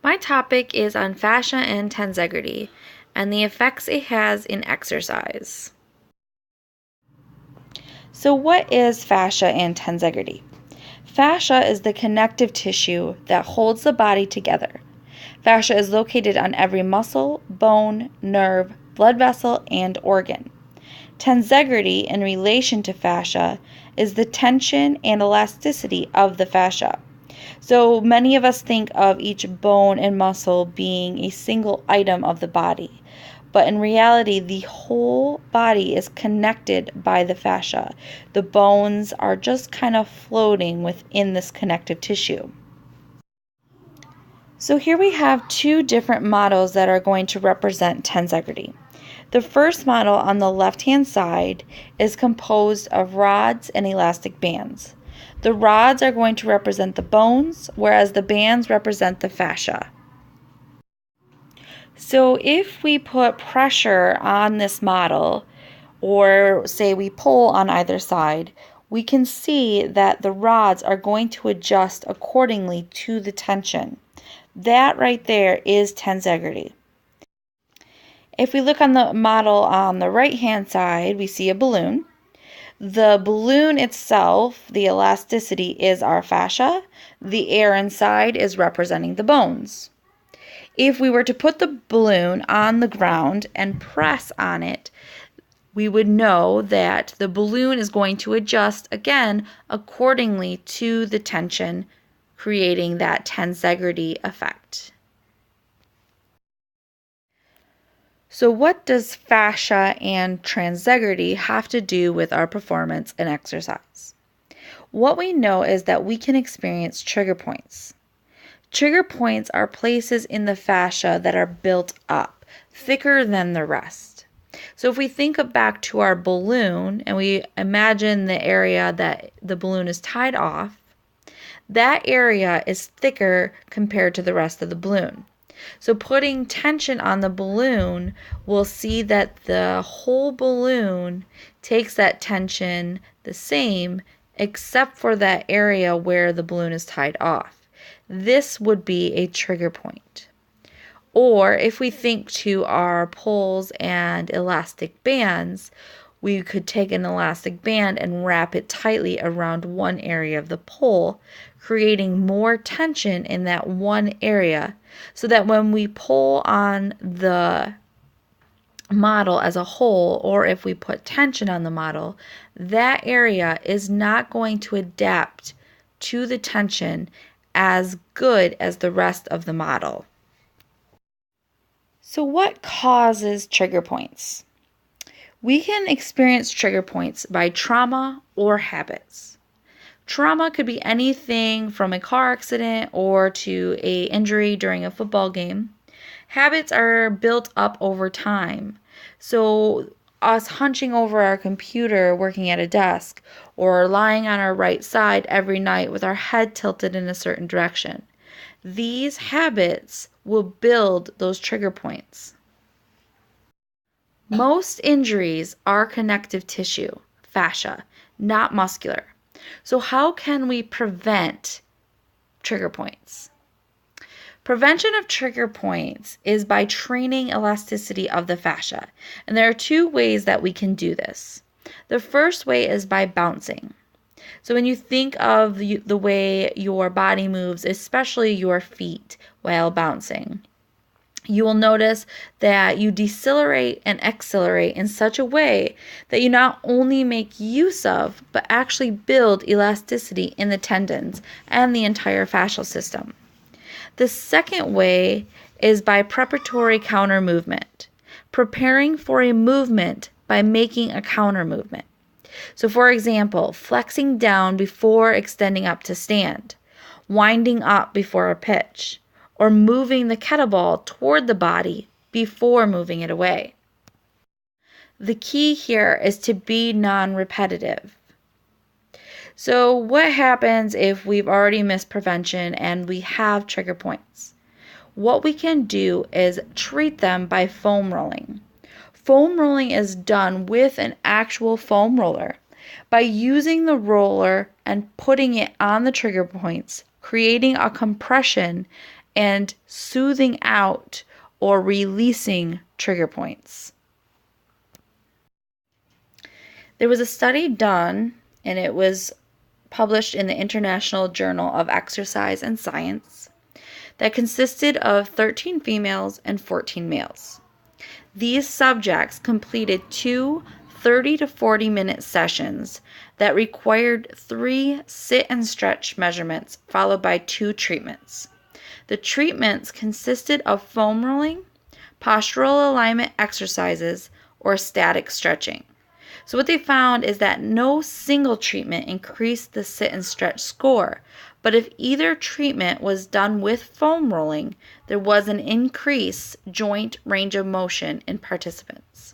My topic is on fascia and tensegrity and the effects it has in exercise. So what is fascia and tensegrity? Fascia is the connective tissue that holds the body together. Fascia is located on every muscle, bone, nerve, blood vessel, and organ. Tensegrity in relation to fascia is the tension and elasticity of the fascia. So many of us think of each bone and muscle being a single item of the body, but in reality, the whole body is connected by the fascia. The bones are just kind of floating within this connective tissue. So here we have two different models that are going to represent tensegrity. The first model on the left-hand side is composed of rods and elastic bands. The rods are going to represent the bones, whereas the bands represent the fascia. So if we put pressure on this model, or say we pull on either side, we can see that the rods are going to adjust accordingly to the tension. That right there is tensegrity. If we look on the model on the right-hand side, we see a balloon. The balloon itself, the elasticity, is our fascia. The air inside is representing the bones. If we were to put the balloon on the ground and press on it, we would know that the balloon is going to adjust again accordingly to the tension, creating that tensegrity effect. So what does fascia and tensegrity have to do with our performance and exercise? What we know is that we can experience trigger points. Trigger points are places in the fascia that are built up, thicker than the rest. So if we think back to our balloon and we imagine the area that the balloon is tied off, that area is thicker compared to the rest of the balloon. So putting tension on the balloon, we'll see that the whole balloon takes that tension the same, except for that area where the balloon is tied off. This would be a trigger point. Or if we think to our poles and elastic bands, we could take an elastic band and wrap it tightly around one area of the pole, creating more tension in that one area, so that when we pull on the model as a whole, or if we put tension on the model, that area is not going to adapt to the tension as good as the rest of the model. So what causes trigger points? We can experience trigger points by trauma or habits. Trauma could be anything from a car accident or to an injury during a football game. Habits are built up over time. So us hunching over our computer working at a desk or lying on our right side every night with our head tilted in a certain direction. These habits will build those trigger points. Most injuries are connective tissue, fascia, not muscular. So how can we prevent trigger points? Prevention of trigger points is by training elasticity of the fascia. And there are two ways that we can do this. The first way is by bouncing. So when you think of the way your body moves, especially your feet while bouncing, you will notice that you decelerate and accelerate in such a way that you not only make use of, but actually build elasticity in the tendons and the entire fascial system. The second way is by preparatory counter movement, preparing for a movement by making a counter movement. So for example, flexing down before extending up to stand, winding up before a pitch, or moving the kettlebell toward the body before moving it away. The key here is to be non-repetitive. So what happens if we've already missed prevention and we have trigger points? What we can do is treat them by foam rolling. Foam rolling is done with an actual foam roller. By using the roller and putting it on the trigger points, creating a compression and soothing out or releasing trigger points. There was a study done, and it was published in the International Journal of Exercise and Science, that consisted of 13 females and 14 males. These subjects completed two 30 to 40 minute sessions that required 3 sit and stretch measurements followed by 2 treatments. The treatments consisted of foam rolling, postural alignment exercises, or static stretching. So what they found is that no single treatment increased the sit and stretch score, but if either treatment was done with foam rolling, there was an increased joint range of motion in participants.